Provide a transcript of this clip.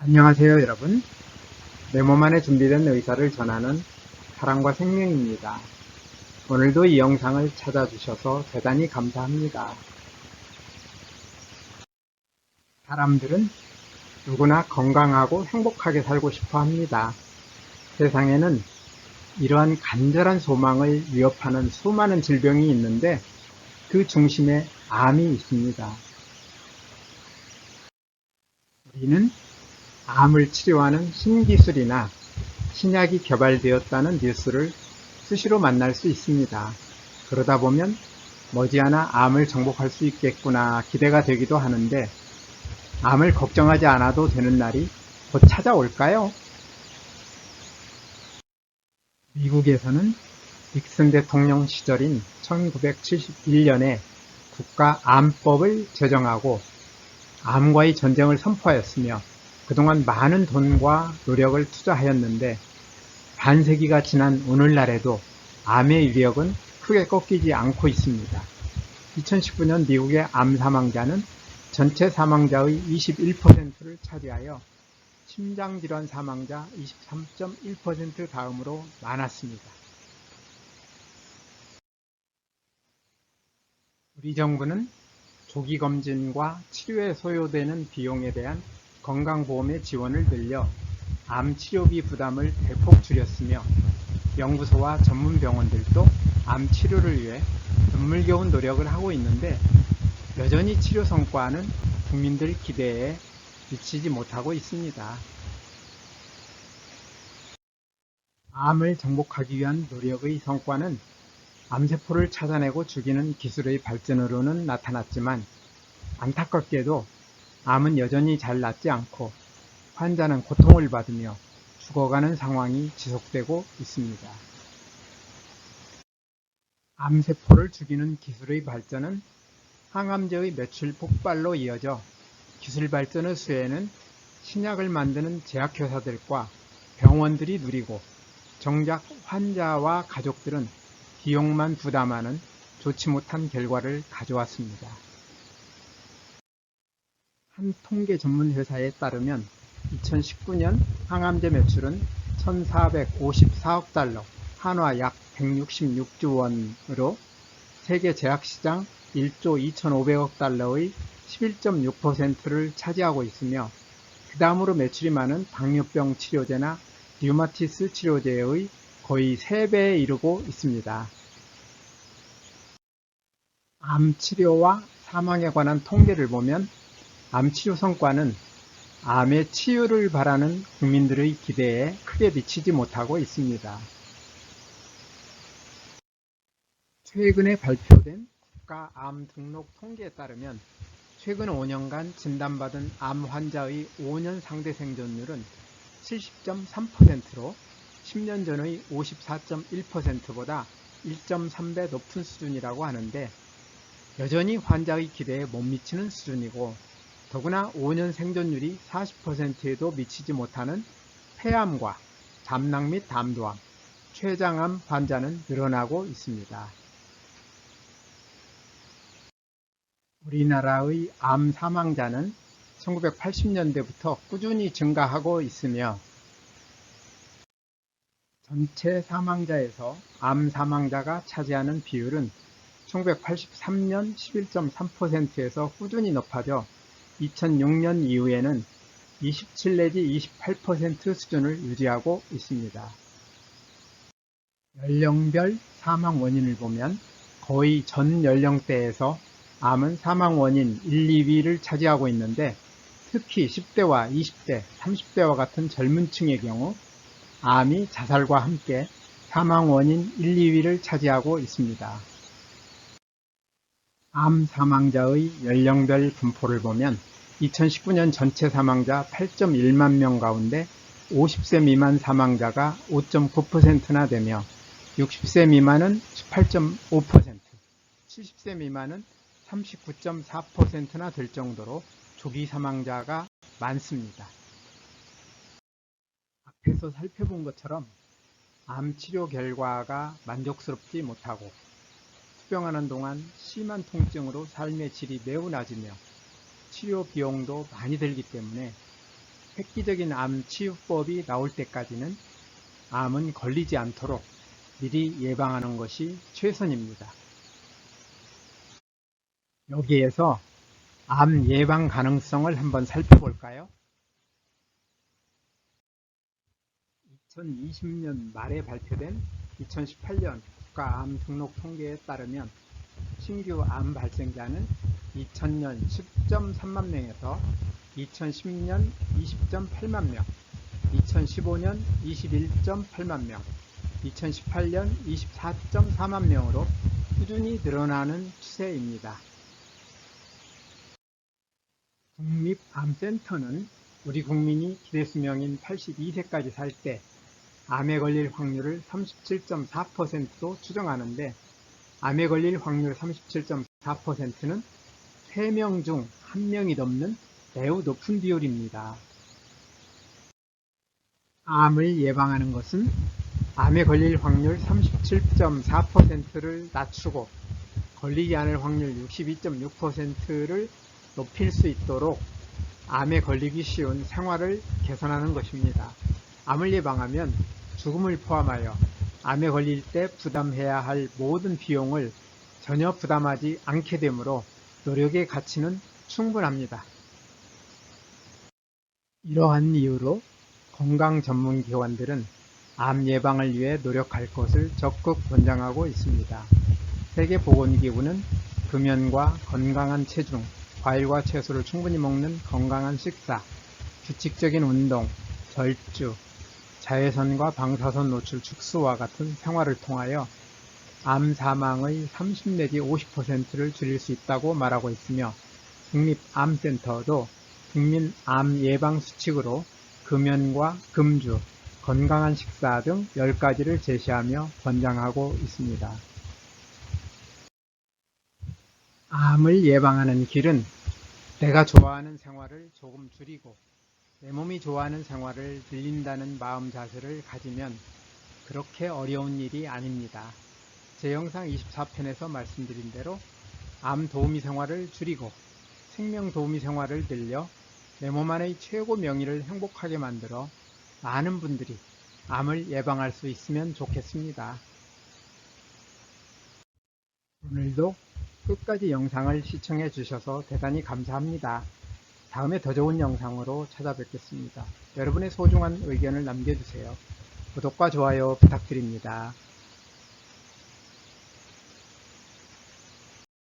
안녕하세요, 여러분. 내 몸 안에 준비된 의사를 전하는 사랑과 생명입니다. 오늘도 이 영상을 찾아주셔서 대단히 감사합니다. 사람들은 누구나 건강하고 행복하게 살고 싶어 합니다. 세상에는 이러한 간절한 소망을 위협하는 수많은 질병이 있는데 그 중심에 암이 있습니다. 우리는 암을 치료하는 신기술이나 신약이 개발되었다는 뉴스를 수시로 만날 수 있습니다. 그러다 보면 머지않아 암을 정복할 수 있겠구나 기대가 되기도 하는데 암을 걱정하지 않아도 되는 날이 곧 찾아올까요? 미국에서는 닉슨 대통령 시절인 1971년에 국가암법을 제정하고 암과의 전쟁을 선포하였으며 그동안 많은 돈과 노력을 투자하였는데 반세기가 지난 오늘날에도 암의 위력은 크게 꺾이지 않고 있습니다. 2019년 미국의 암 사망자는 전체 사망자의 21%를 차지하여 심장질환 사망자 23.1% 다음으로 많았습니다. 우리 정부는 조기검진과 치료에 소요되는 비용에 대한 건강보험의 지원을 늘려 암 치료비 부담을 대폭 줄였으며 연구소와 전문 병원들도 암 치료를 위해 눈물겨운 노력을 하고 있는데 여전히 치료 성과는 국민들 기대에 미치지 못하고 있습니다. 암을 정복하기 위한 노력의 성과는 암세포를 찾아내고 죽이는 기술의 발전으로는 나타났지만 안타깝게도 암은 여전히 잘 낫지 않고 환자는 고통을 받으며 죽어가는 상황이 지속되고 있습니다. 암세포를 죽이는 기술의 발전은 항암제의 매출 폭발로 이어져 기술 발전의 수혜는 신약을 만드는 제약회사들과 병원들이 누리고 정작 환자와 가족들은 비용만 부담하는 좋지 못한 결과를 가져왔습니다. 한 통계 전문 회사에 따르면 2019년 항암제 매출은 1,454억 달러, 한화 약 166조 원으로 세계 제약시장 1조 2,500억 달러의 11.6%를 차지하고 있으며 그 다음으로 매출이 많은 당뇨병 치료제나 류마티스 치료제의 거의 3배에 이르고 있습니다. 암 치료와 사망에 관한 통계를 보면 암 치료 성과는 암의 치유를 바라는 국민들의 기대에 크게 미치지 못하고 있습니다. 최근에 발표된 국가암 등록 통계에 따르면 최근 5년간 진단받은 암 환자의 5년 상대 생존율은 70.3%로 10년 전의 54.1%보다 1.3배 높은 수준이라고 하는데 여전히 환자의 기대에 못 미치는 수준이고 더구나 5년 생존율이 40%에도 미치지 못하는 폐암과 담낭 및 담도암, 췌장암 환자는 늘어나고 있습니다. 우리나라의 암 사망자는 1980년대부터 꾸준히 증가하고 있으며 전체 사망자에서 암 사망자가 차지하는 비율은 1983년 11.3%에서 꾸준히 높아져 2006년 이후에는 27 내지 28% 수준을 유지하고 있습니다. 연령별 사망 원인을 보면 거의 전 연령대에서 암은 사망 원인 1, 2위를 차지하고 있는데 특히 10대와 20대, 30대와 같은 젊은 층의 경우 암이 자살과 함께 사망 원인 1, 2위를 차지하고 있습니다. 암 사망자의 연령별 분포를 보면 2019년 전체 사망자 8.1만 명 가운데 50세 미만 사망자가 5.9%나 되며 60세 미만은 18.5%, 70세 미만은 39.4%나 될 정도로 조기 사망자가 많습니다. 앞에서 살펴본 것처럼 암 치료 결과가 만족스럽지 못하고 투병하는 동안 심한 통증으로 삶의 질이 매우 낮으며 치료 비용도 많이 들기 때문에 획기적인 암 치유법이 나올 때까지는 암은 걸리지 않도록 미리 예방하는 것이 최선입니다. 여기에서 암 예방 가능성을 한번 살펴볼까요? 2020년 말에 발표된 2018년 국가암 등록 통계에 따르면 신규 암 발생자는 2000년 10.3만 명에서 2010년 20.8만 명, 2015년 21.8만 명, 2018년 24.4만 명으로 꾸준히 늘어나는 추세입니다. 국립암센터는 우리 국민이 기대수명인 82세까지 살 때 암에 걸릴 확률을 37.4%로 추정하는데, 암에 걸릴 확률 37.4%는 3명 중 1명이 넘는 매우 높은 비율입니다. 암을 예방하는 것은 암에 걸릴 확률 37.4%를 낮추고 걸리지 않을 확률 62.6%를 높일 수 있도록 암에 걸리기 쉬운 생활을 개선하는 것입니다. 암을 예방하면 죽음을 포함하여 암에 걸릴 때 부담해야 할 모든 비용을 전혀 부담하지 않게 되므로 노력의 가치는 충분합니다. 이러한 이유로 건강 전문 기관들은 암 예방을 위해 노력할 것을 적극 권장하고 있습니다. 세계보건기구는 금연과 건강한 체중, 과일과 채소를 충분히 먹는 건강한 식사, 규칙적인 운동, 절주, 자외선과 방사선 노출 축소와 같은 생활을 통하여 암 사망의 30 내지 50%를 줄일 수 있다고 말하고 있으며, 국립암센터도 국민 암 예방 수칙으로 금연과 금주, 건강한 식사 등 10가지를 제시하며 권장하고 있습니다. 암을 예방하는 길은 내가 좋아하는 생활을 조금 줄이고 내 몸이 좋아하는 생활을 늘린다는 마음 자세를 가지면 그렇게 어려운 일이 아닙니다. 제 영상 24편에서 말씀드린 대로 암 도우미 생활을 줄이고 생명 도우미 생활을 늘려 내 몸 안의 최고 명의를 행복하게 만들어 많은 분들이 암을 예방할 수 있으면 좋겠습니다. 오늘도 끝까지 영상을 시청해 주셔서 대단히 감사합니다. 다음에 더 좋은 영상으로 찾아뵙겠습니다. 여러분의 소중한 의견을 남겨주세요. 구독과 좋아요 부탁드립니다.